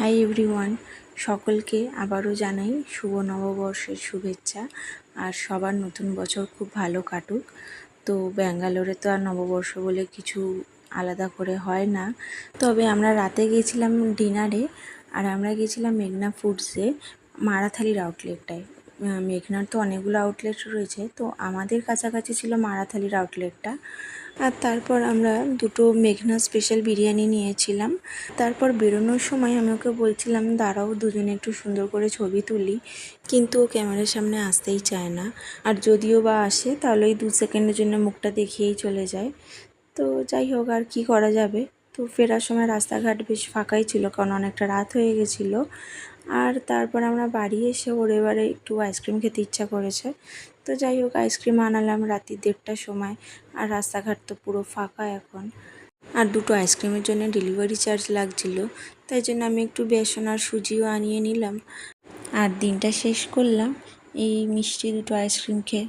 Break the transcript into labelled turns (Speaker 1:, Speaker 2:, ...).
Speaker 1: Hi everyone, সকলকে আবারও জানাই শুভ নববর্ষের শুভেচ্ছা। আর সবার নতুন বছর খুব ভালো কাটুক। তো ব্যাঙ্গালোরে তো আর নববর্ষ বলে কিছু আলাদা করে হয় না, তবে আমরা রাতে গিয়েছিলাম ডিনারে। আর আমরা গিয়েছিলাম মেঘনা ফুডসে, মারাথালির আউটলেটটায়। মেঘনার তো অনেকগুলো আউটলেট রয়েছে, তো আমাদের কাছাকাছি ছিল মারাথালির আউটলেটটা। আর তারপর আমরা দুটো মেঘনা স্পেশাল বিরিয়ানি নিয়েছিলাম। তারপর বেরোনোর সময় আমি ওকে বলছিলাম দাঁড়াও, দুজনে একটু সুন্দর করে ছবি তুলি, কিন্তু ও ক্যামেরার সামনে আসতেই চায় না। আর যদিও বা আসে তাহলে ওই 2 সেকেন্ডের জন্য মুখটা দেখিয়েই চলে যায়। তো যাই হোক, আর কি করা যাবে। তো ফেরার সময় রাস্তাঘাট বেশ ফাঁকাই ছিল, কারণ অনেকটা রাত হয়ে গেছিলো। আর তারপর আমরা বাড়ি এসে ওর এবারে একটু আইসক্রিম খেতে ইচ্ছা করেছে। তো যাই হোক, আইসক্রিম আনালাম রাত্রি 1:30টার সময়। আর রাস্তাঘাট তো পুরো ফাঁকা এখন। আর দুটো আইসক্রিমের জন্য ডেলিভারি চার্জ লাগছিল, তাই জন্য আমি একটু বেসন আর সুজিও আনিয়ে নিলাম। আর দিনটা শেষ করলাম এই মিষ্টি দুটো আইসক্রিম খেয়ে।